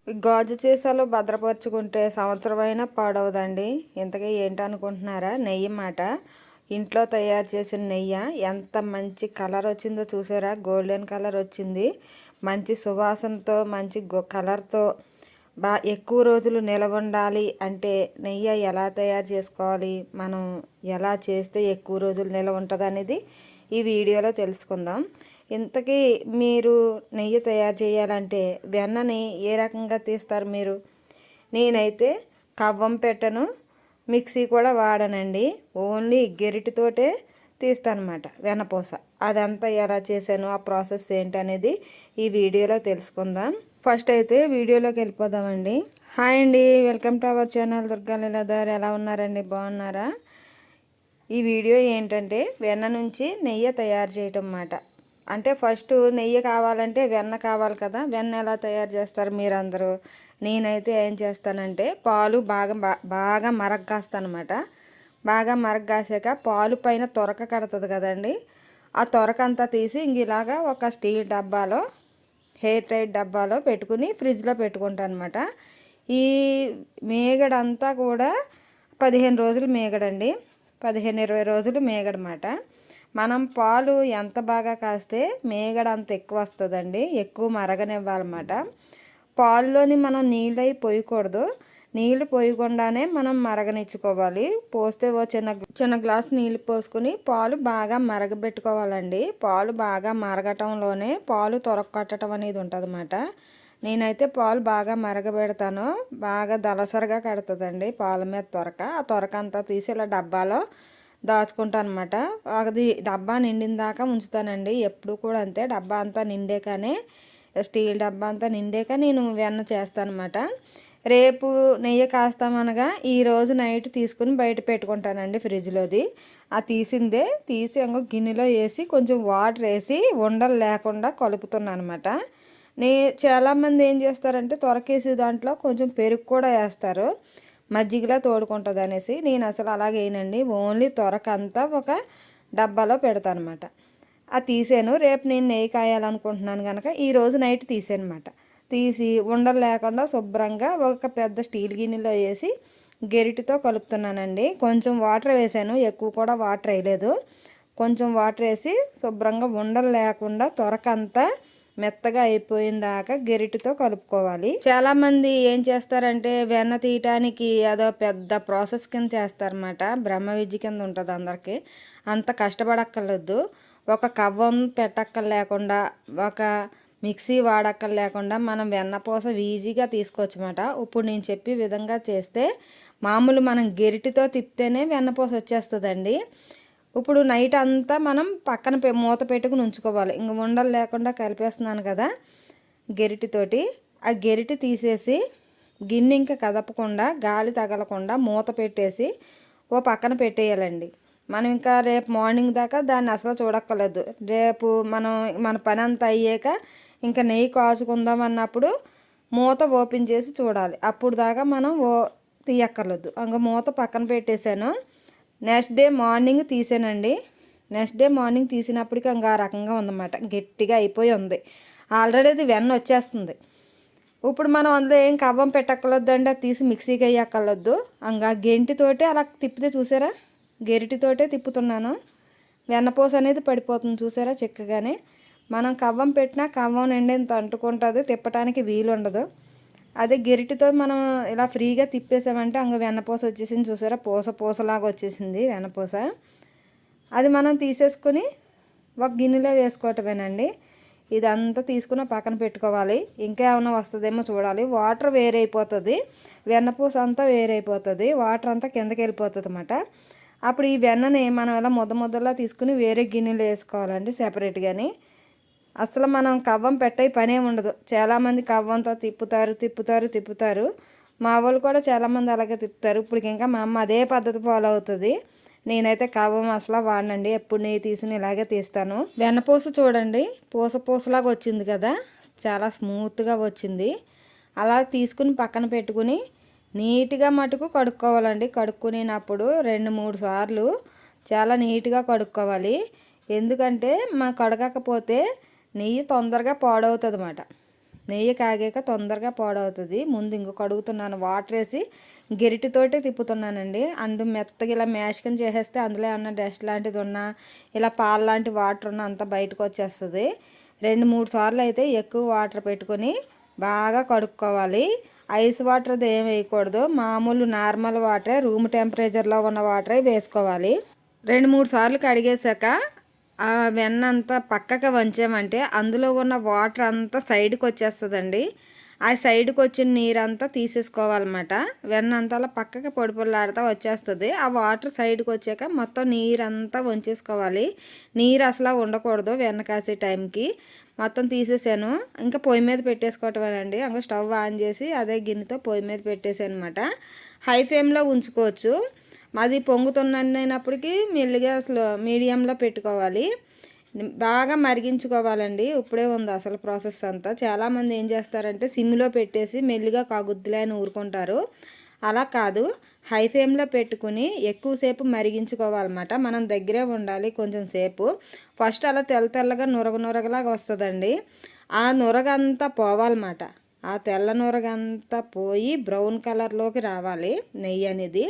ఈ గాజు సీసాలో భద్రపరుచుకుంటే సంవత్సరమైనా పాడవదండి. ఇంతకీ ఏంటనుకుంటున్నారా? నెయ్యి మాట. ఇంట్లో తయారు చేసిన నెయ్యి ఎంత మంచి కలర్ వచ్చిందో చూసారా? గోల్డెన్ కలర్ వచ్చింది. మంచి సువాసనతో మంచి కలర్తో ఎక్కువ రోజులు నిలవ ఉండాలి అంటే నెయ్యి ఎలా తయారు చేసుకోవాలి, మనం ఎలా చేస్తే ఎక్కువ రోజులు నిలవ ఉంటుంది అనేది ఈ వీడియోలో తెలుసుకుందాం. ఇంతకీ మీరు నెయ్యి తయారు చేయాలంటే వెన్నని ఏ రకంగా తీస్తారు మీరు? నేనైతే కవ్వం పెట్టను, మిక్సీ కూడా వాడనండి. ఓన్లీ గెరిటితోటే తీస్తానమాట వెన్నపూస. అదంతా ఎలా చేశాను, ఆ ప్రాసెస్ ఏంటనేది ఈ వీడియోలో తెలుసుకుందాం. ఫస్ట్ అయితే వీడియోలోకి వెళ్ళిపోదామండి. హాయ్ అండి, welcome to our channel Durga Leeladhar. ఎలా ఉన్నారండి? బాగున్నారా? ఈ వీడియో ఏంటంటే వెన్న నుంచి నెయ్యి తయారు చేయటం అన్నమాట. అంటే ఫస్ట్ నెయ్యి కావాలంటే వెన్న కావాలి కదా. వెన్న ఎలా తయారు చేస్తారు మీరందరూ? నేనైతే ఏం చేస్తానంటే పాలు బాగా మరగ్గాస్తానమాట. బాగా మరగ్గాసాక పాలు పైన తొరక కడుతుంది కదండి, ఆ తొరక అంతా తీసి ఇలాగా ఒక స్టీల్ డబ్బాలో, హెయిర్ టైట్ డబ్బాలో పెట్టుకుని ఫ్రిడ్జ్లో పెట్టుకుంటాను అనమాట. ఈ మేగడంతా కూడా 15 రోజులు మేగడండి. 15-20 రోజులు మేగడమాట. మనం పాలు ఎంత బాగా కాస్తే మేగడ అంత ఎక్కువ వస్తుందండి. ఎక్కువ మరగనివ్వాలన్నమాట. పాలులోని మనం నీళ్ళు అవి పోయకూడదు. నీళ్ళు పోయకుండానే మనం మరగనిచ్చుకోవాలి. పోస్తే ఓ చిన్న గ్లాస్ నీళ్ళు పోసుకొని పాలు బాగా మరగబెట్టుకోవాలండి. పాలు బాగా మరగటంలోనే పాలు తొరకట్టడం అనేది ఉంటుందన్నమాట. నేనైతే పాలు బాగా మరగబెడతాను. బాగా దలసరిగా కడుతుందండి పాల మీద తొరక. ఆ తొరక అంతా తీసి ఇలా డబ్బాలో దాచుకుంటాను అనమాట. అది డబ్బా నిండిన దాకా ఉంచుతానండి. ఎప్పుడు కూడా అంతే. డబ్బా అంతా నిండాకనే, స్టీల్ డబ్బా అంతా నిండాక నేను వెన్న చేస్తాను అనమాట. రేపు నెయ్యి కాస్తామనగా ఈరోజు నైట్ తీసుకుని బయట పెట్టుకుంటానండి ఫ్రిడ్జ్లోది. ఆ తీసిందే తీసి ఇంకో గిన్నెలో వేసి కొంచెం వాటర్ వేసి ఉండలు లేకుండా కలుపుతున్నాను అనమాట. చాలామంది ఏం చేస్తారంటే తొరకేసి దాంట్లో కొంచెం పెరుగు కూడా వేస్తారు, మజ్జిగలా తోడుకుంటుంది అనేసి. నేను అసలు అలాగేనండి. ఓన్లీ తొరకంతా ఒక డబ్బాలో పెడతాను అనమాట. అది తీసాను. రేపు నేను నెయ్యి కాయాలనుకుంటున్నాను కనుక ఈరోజు నైట్ తీసానమాట. తీసి ఉండలు లేకుండా శుభ్రంగా ఒక పెద్ద స్టీల్ గిన్నెలో వేసి గెరిటితో కలుపుతున్నానండి. కొంచెం వాటర్ వేసాను, ఎక్కువ కూడా వాటర్ వేయలేదు. కొంచెం వాటర్ వేసి శుభ్రంగా ఉండలు లేకుండా తొరకంతా మెత్తగా అయిపోయిన దాకా గెరిటితో కలుపుకోవాలి. చాలా మంది ఏం చేస్తారంటే వెన్న తీయటానికి అదో పెద్ద ప్రాసెస్ కింద చేస్తారన్నమాట. బ్రహ్మ విద్య కింద ఉంటుంది అందరికి. అంత కష్టపడక్కర్లేదు. ఒక కవ్వం పెట్టక్కర్ లేకుండా, ఒక మిక్సీ వాడక్కర్ లేకుండా మనం వెన్నపూస ఈజీగా తీసుకోవచ్చు అన్నమాట. ఇప్పుడు నేను చెప్పే విధంగా చేస్తే మామూలు మనం గెరిటితో తిప్పితేనే వెన్నపూస వచ్చేస్తుందండి. ఇప్పుడు నైట్ అంతా మనం పక్కన మూత పెట్టుకుని ఉంచుకోవాలి. ఇంక ఉండలు లేకుండా కలిపేస్తున్నాను కదా గెరిటితోటి. ఆ గెరిటి తీసేసి గిన్నె ఇంకా కదపకుండా, గాలి తగలకుండా మూత పెట్టేసి ఓ పక్కన పెట్టేయాలండి. మనం ఇంకా రేపు మార్నింగ్ దాకా దాన్ని అసలు చూడక్కర్లేదు. రేపు మన పని అంతా అయ్యాక ఇంకా నెయ్యి కాచుకుందాం అన్నప్పుడు మూత ఓపెన్ చేసి చూడాలి. అప్పుడు దాకా మనం తీయక్కర్లేదు. ఇంకా మూత పక్కన పెట్టేశాను. నెక్స్ట్ డే మార్నింగ్ తీసానండి. నెక్స్ట్ డే మార్నింగ్ తీసినప్పటికీ ఇంకా ఆ రకంగా ఉందన్నమాట. గట్టిగా అయిపోయి ఉంది. ఆల్రెడీ అది వెన్న వచ్చేస్తుంది. ఇప్పుడు మనం అందులో ఏం కవ్వం పెట్టక్కర్లేదు అండి. అది తీసి మిక్సీకి వేయక్కర్లేదు. ఇంకా గెంటితోటి అలా తిప్పితే చూసారా, గెరిటితోటే తిప్పుతున్నాను. వెన్నపూస అనేది పడిపోతుంది చూసారా చిక్కగానే. మనం కవ్వం పెట్టినా కవ్వం నిండి ఇంత అంటుకుంటుంది, తిప్పటానికి వీలు ఉండదు. అదే గెరిటితో మనం ఇలా ఫ్రీగా తిప్పేసామంటే అంగ వెన్నపూస వచ్చేసింది చూసారా. పూసలాగా వచ్చేసింది వెన్నపూస. అది మనం తీసేసుకుని ఒక గిన్నెలో వేసుకోవటమేనండి. ఇదంతా తీసుకుని పక్కన పెట్టుకోవాలి. ఇంకా ఏమైనా వస్తుందేమో చూడాలి. వాటర్ వేరైపోతుంది, వెన్నపూస అంతా వేరైపోతుంది, వాటర్ అంతా కిందకి వెళ్ళిపోతుంది అన్నమాట. అప్పుడు ఈ వెన్నని మనం ఇలా ముద్దలా తీసుకుని వేరే గిన్నెలో వేసుకోవాలండి సెపరేట్గాని. అసలు మనం కవ్వం పెట్టే పనే ఉండదు. చాలామంది కవ్వంతో తిప్పుతారు. మా వాళ్ళు కూడా చాలామంది అలాగే తిప్పుతారు. ఇప్పుడు ఇంకా మా అమ్మ అదే పద్ధతి ఫాలో అవుతుంది. నేనైతే కవ్వం అసలు వాడనండి. ఎప్పుడు నెయ్యి తీసి ఇలాగే తీస్తాను. వెన్నపూస చూడండి, పూసలాగా వచ్చింది కదా, చాలా స్మూత్గా వచ్చింది. అలా తీసుకుని పక్కన పెట్టుకుని నీట్గా మటుకు కడుక్కోవాలండి. కడుక్కునేటప్పుడు 2-3 సార్లు చాలా నీట్గా కడుక్కోవాలి. ఎందుకంటే కడగకపోతే నెయ్యి తొందరగా పాడవుతుంది అన్నమాట. నెయ్యి కాగాక తొందరగా పాడవుతుంది. ముందు ఇంకో కడుగుతున్నాను, వాటర్ వేసి గెరిటితోటి తిప్పుతున్నానండి. మెత్తగా ఇలా మ్యాష్కని చేసేస్తే అందులో ఏమన్నా డస్ట్ లాంటిది ఉన్నా, ఇలా పాలు లాంటి వాటర్ ఉన్నా అంతా బయటకు వచ్చేస్తుంది. 2-3 సార్లు అయితే ఎక్కువ వాటర్ పెట్టుకొని బాగా కడుక్కోవాలి. ఐస్ వాటర్ ఏం వేయకూడదు, మామూలు నార్మల్ వాటరే, రూమ్ టెంపరేచర్లో ఉన్న వాటరే వేసుకోవాలి. 2-3 సార్లు కడిగేశాక ఆ వెన్న అంతా పక్కకి వంచామంటే అందులో ఉన్న వాటర్ అంతా సైడ్కి వచ్చేస్తుందండి. ఆ సైడ్కి వచ్చిన నీరంతా తీసేసుకోవాలన్నమాట. వెన్న అంతా అలా పక్కకి పొడి పొడిలాడుతూ వచ్చేస్తుంది. ఆ వాటర్ సైడ్కి వచ్చాక మొత్తం నీరంతా వంచేసుకోవాలి. నీరు అసలు ఉండకూడదు వెన్న కాసే టైంకి. మొత్తం తీసేసాను. ఇంకా పొయ్యి మీద పెట్టేసుకోవటమేనండి. ఇంకా స్టవ్ ఆన్ చేసి అదే గిన్నెతో పొయ్యి మీద పెట్టేసాను అనమాట. హై ఫ్లేమ్లో ఉంచుకోవచ్చు. అది పొంగుతున్నప్పటికీ మెల్లిగా మీడియంలో పెట్టుకోవాలి. బాగా మరిగించుకోవాలండి. ఇప్పుడే ఉంది అసలు ప్రాసెస్ అంతా. చాలామంది ఏం చేస్తారంటే సిమ్లో పెట్టేసి మెల్లిగా కాగుద్దులే అని ఊరుకుంటారు. అలా కాదు, హై ఫ్లేమ్లో పెట్టుకుని ఎక్కువసేపు మరిగించుకోవాలన్నమాట. మనం దగ్గరే ఉండాలి కొంచెం సేపు. ఫస్ట్ అలా తెల్లగా నురగలాగా వస్తుందండి. ఆ నురగంతా పోవాలన్నమాట. ఆ తెల్ల నురగంతా పోయి బ్రౌన్ కలర్లోకి రావాలి నెయ్యి అనేది.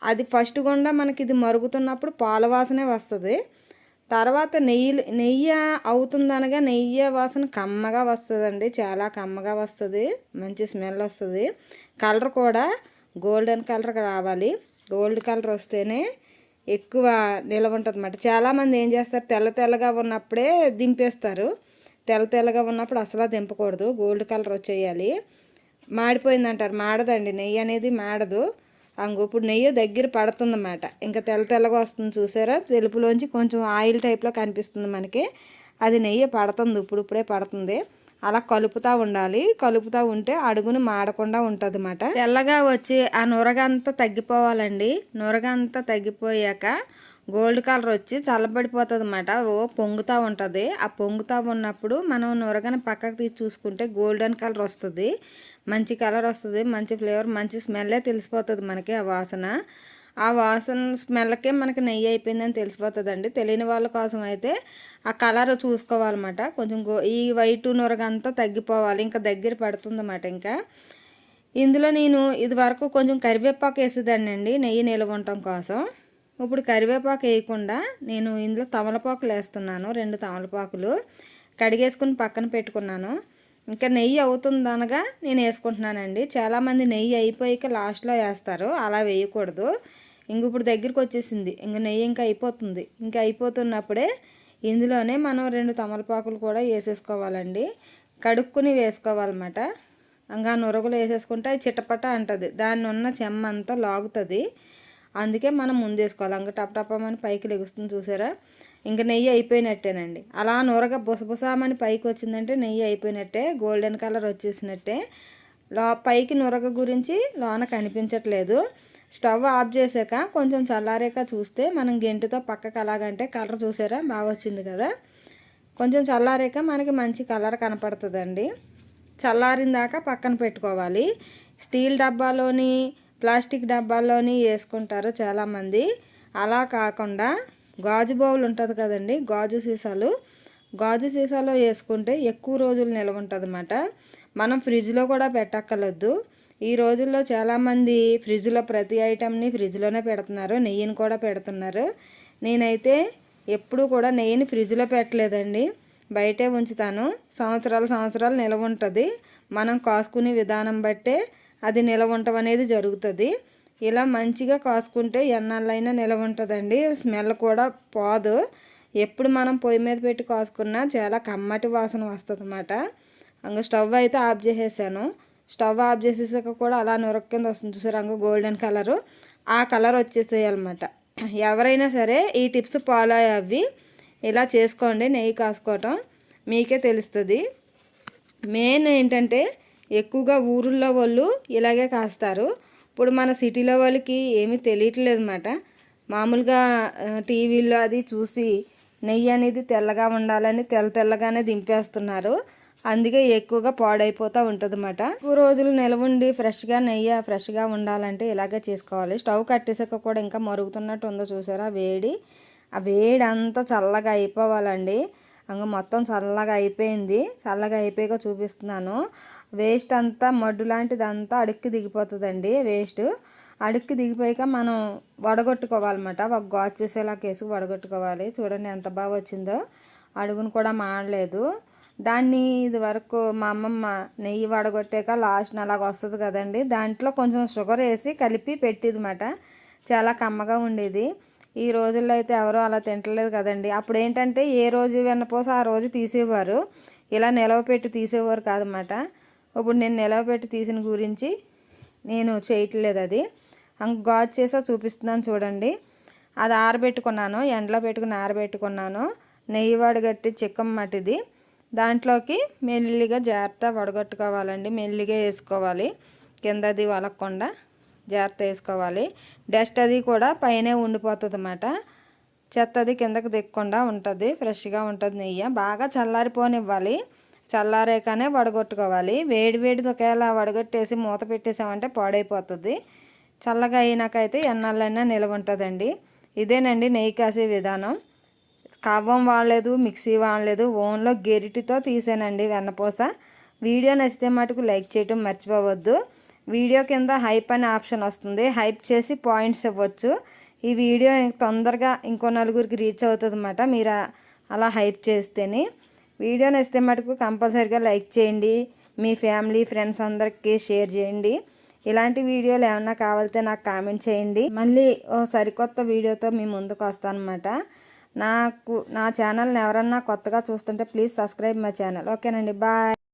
అది ఫస్ట్ గుండా మనకి ఇది మరుగుతున్నప్పుడు పాల వాసనే వస్తుంది. తర్వాత నెయ్యి అవుతుందనగా నెయ్యి వాసన కమ్మగా వస్తుందండి. చాలా కమ్మగా వస్తుంది, మంచి స్మెల్ వస్తుంది. కలర్ కూడా గోల్డెన్ కలర్ రావాలి. గోల్డ్ కలర్ వస్తేనే ఎక్కువ నిలవ ఉంటుంది అన్నమాట. చాలామంది ఏం చేస్తారు, తెల్లగా ఉన్నప్పుడే దింపేస్తారు. తెల్లగా ఉన్నప్పుడు అసలు దింపకూడదు, గోల్డ్ కలర్ వచ్చేయాలి. మాడిపోయిందంటారు. మాడదండి, నెయ్యి అనేది మాడదు. ఇప్పుడు నెయ్యి దగ్గర పడుతుందన్నమాట. ఇంకా తెల్లగా వస్తుంది చూసారా, తెలుపులోంచి కొంచెం ఆయిల్ టైప్లో కనిపిస్తుంది మనకి. అది నెయ్యి పడుతుంది, ఇప్పుడే పడుతుంది. అలా కలుపుతూ ఉండాలి. కలుపుతూ ఉంటే అడుగును మాడకుండా ఉంటుంది అన్నమాట. తెల్లగా వచ్చి ఆ నురగంతా తగ్గిపోవాలండి. నురగంతా తగ్గిపోయాక గోల్డ్ కలర్ వచ్చి చల్లబడిపోతుంది అన్నమాట. పొంగుతూ ఉంటుంది. ఆ పొంగుతూ ఉన్నప్పుడు మనం నురగని పక్కకు తీసి చూసుకుంటే గోల్డెన్ కలర్ వస్తుంది. మంచి కలర్ వస్తుంది, మంచి ఫ్లేవర్, మంచి స్మెల్లే తెలిసిపోతుంది మనకి. ఆ వాసన స్మెల్కే మనకి నెయ్యి అయిపోయిందని తెలిసిపోతుందండి. తెలియని వాళ్ళ కోసం అయితే ఆ కలర్ చూసుకోవాలన్నమాట. కొంచెం ఈ వైట్ నురగంతా తగ్గిపోవాలి. ఇంకా దగ్గర పడుతుందన్నమాట. ఇంకా ఇందులో నేను ఇది వరకు కొంచెం కరివేపాకు వేసేదాన్ని అండి నెయ్యి నిల్వ ఉండటం కోసం. ఇప్పుడు కరివేపాకు వేయకుండా నేను ఇందులో తమలపాకులు వేస్తున్నాను. 2 తమలపాకులు కడిగేసుకుని పక్కన పెట్టుకున్నాను. ఇంకా నెయ్యి అవుతుందనగా నేను వేసుకుంటున్నానండి. చాలామంది నెయ్యి అయిపోయాక లాస్ట్లో వేస్తారు, అలా వేయకూడదు. ఇప్పుడు దగ్గరికి వచ్చేసింది, నెయ్యి ఇంకా అయిపోతుంది. ఇంకా అయిపోతున్నప్పుడే ఇందులోనే మనం 2 తమలపాకులు కూడా వేసేసుకోవాలండి. కడుక్కుని వేసుకోవాలన్నమాట. ఇంకా నురగలు వేసేసుకుంటే అది చిట్టపట్ట అంటుంది, దాన్ని ఉన్న చెమ్మ అంతా లాగుతుంది. అందుకే మనం ముందు వేసుకోవాలి. టపటపమని పైకి లెగుస్తుంది చూసారా. ఇంకా నెయ్యి అయిపోయినట్టేనండి. అలా నూరగా బుసబుసామని పైకి వచ్చిందంటే నెయ్యి అయిపోయినట్టే, గోల్డెన్ కలర్ వచ్చేసినట్టే. పైకి నూరగ గురించి లోన కనిపించట్లేదు. స్టవ్ ఆఫ్ చేసాక కొంచెం చల్లారాక చూస్తే మనం గెంటితో పక్కకు అలాగంటే కలర్ చూసారా బాగా వచ్చింది కదా. కొంచెం చల్లారాక మనకి మంచి కలర్ కనపడుతుందండి. చల్లారిన దాకా పక్కన పెట్టుకోవాలి. స్టీల్ డబ్బాలోని ప్లాస్టిక్ డబ్బాల్లోని వేసుకుంటారు చాలామంది. అలా కాకుండా గాజు బౌల్ ఉంటుంది కదండి, గాజు సీసాలో వేసుకుంటే ఎక్కువ రోజులు నిల్వ ఉంటుంది అన్నమాట. మనం ఫ్రిడ్జ్లో కూడా పెట్టక్కర్లేదు. ఈ రోజుల్లో చాలామంది ఫ్రిడ్జ్లో ప్రతి ఐటెంని ఫ్రిడ్జ్లోనే పెడుతున్నారు, నెయ్యిని కూడా పెడుతున్నారు. నేనైతే ఎప్పుడూ కూడా నెయ్యిని ఫ్రిడ్జ్లో పెట్టలేదండి, బయటే ఉంచుతాను. సంవత్సరాలు నిల్వ ఉంటుంది. మనం కాసుకునే విధానం బట్టే అది నిల్వ ఉండటం అనేది జరుగుతుంది. ఇలా మంచిగా కాసుకుంటే ఎన్నాళ్ళైనా నిల్వ ఉంటుందండి. స్మెల్ కూడా పోదు. ఎప్పుడు మనం పొయ్యి మీద పెట్టి కాసుకున్నా చాలా కమ్మటి వాసన వస్తుంది అన్నమాట. ఇంకా స్టవ్ అయితే ఆఫ్ చేసేసాను. స్టవ్ ఆఫ్ చేసేసాక కూడా అలా నురగ కింద వస్తుంది చూసారు, గోల్డెన్ కలరు. ఆ కలర్ వచ్చేసేయాలన్నమాట. ఎవరైనా సరే ఈ టిప్స్ ఫాలో అయ్యి ఇలా చేసుకోండి. నెయ్యి కాసుకోవటం మీకే తెలుస్తుంది. మెయిన్ ఏంటంటే ఎక్కువగా ఊరుల్లో వాళ్ళు ఇలాగే కాస్తారు. ఇప్పుడు మన సిటీలో వాళ్ళకి ఏమీ తెలియట్లేదు అన్నమాట. మామూలుగా టీవీల్లో అది చూసి నెయ్యి అనేది తెల్లగా ఉండాలని తెల్లగానే దింపేస్తున్నారు. అందుకే ఎక్కువగా పాడైపోతూ ఉంటుంది అన్నమాట. ఎక్కువ రోజులు నిలవండి ఫ్రెష్గా ఉండాలంటే ఇలాగే చేసుకోవాలి. స్టవ్ కట్టేసాక కూడా ఇంకా మరుగుతున్నట్టు ఉందో చూసారా వేడి. ఆ వేడి అంతా చల్లగా అయిపోవాలండి. అంగ మొత్తం చల్లగా అయిపోయింది. చల్లగా అయిపోయాక చూపిస్తున్నాను. వేస్ట్ అంతా మడ్డు లాంటిది అంతా అడుక్కి దిగిపోతుందండి. వేస్ట్ అడుక్కి దిగిపోయాక మనం వడగొట్టుకోవాలన్నమాట. ఒక గాజు చేసేలా కేసుకు వడగొట్టుకోవాలి. చూడండి ఎంత బాగా వచ్చిందో. అడుగును కూడా మాడలేదు. దాన్ని ఇది వరకు మా అమ్మమ్మ నెయ్యి వడగొట్టాక లాస్ట్ని అలాగ వస్తుంది కదండి, దాంట్లో కొంచెం షుగర్ వేసి కలిపి పెట్టిదన్నమాట. చాలా కమ్మగా ఉండేది. ఈ రోజుల్లో అయితే ఎవరో అలా తింటలేదు కదండి. అప్పుడు ఏంటంటే ఏ రోజు వెన్నపూస ఆ రోజు తీసేవారు, ఇలా నిలవ పెట్టి తీసేవారు కాదన్నమాట. ఇప్పుడు నేను నిలవ పెట్టి తీసిన గురించి నేను చేయట్లేదు. అది గాజు చేసా చూపిస్తున్నాను చూడండి. అది ఆరబెట్టుకున్నాను, ఎండలో పెట్టుకుని ఆరబెట్టుకున్నాను. నెయ్యి వడగట్టి చిక్కం మట్టిది. దాంట్లోకి మెల్లిగా జాగ్రత్త వడగట్టుకోవాలండి. మెల్లిగా వేసుకోవాలి, కిందది వలక్కుండా జాగ్రత్త వేసుకోవాలి. డస్ట్ అది కూడా పైనే ఉండిపోతుంది అన్నమాట. చెత్త అది కిందకి దిక్కకుండా ఉంటుంది, ఫ్రెష్గా ఉంటుంది నెయ్యి. బాగా చల్లారిపోనివ్వాలి. చల్లారాకనే వడగొట్టుకోవాలి. వేడి వేడిది ఒకవేళ వడగొట్టేసి మూత పెట్టేసామంటే పాడైపోతుంది. చల్లగా అయినాకైతే ఎన్నాళ్ళైనా నిల్వ ఉంటుందండి. ఇదేనండి నెయ్యి కాసే విధానం. కవ్వం వాడలేదు, మిక్సీ వాడలేదు, ఓన్లో గెరిటితో తీసానండి వెన్నపూస. వీడియో నచ్చితే మటుకు లైక్ చేయటం మర్చిపోవద్దు. వీడియో కింద హైప్ అనే ఆప్షన్ వస్తుంది, హైప్ చేసి పాయింట్స్ ఇవ్వచ్చు. ఈ వీడియో తొందరగా ఇంకో నలుగురికి రీచ్ అవుతుంది అన్నమాట, మీరు అలా హైప్ చేస్తేనే. వీడియో నచ్చితే మటుకు కంపల్సరీగా లైక్ చేయండి. మీ ఫ్యామిలీ ఫ్రెండ్స్ అందరికీ షేర్ చేయండి. ఇలాంటి వీడియోలు ఏమన్నా కావాలితే నాకు కామెంట్ చేయండి. మళ్ళీ ఓ సరికొత్త వీడియోతో మీ ముందుకు వస్తానన్నమాట. నా ఛానల్ని ఎవరన్నా కొత్తగా చూస్తుంటే ప్లీజ్ సబ్స్క్రైబ్ మై ఛానల్. ఓకేనండి, బాయ్.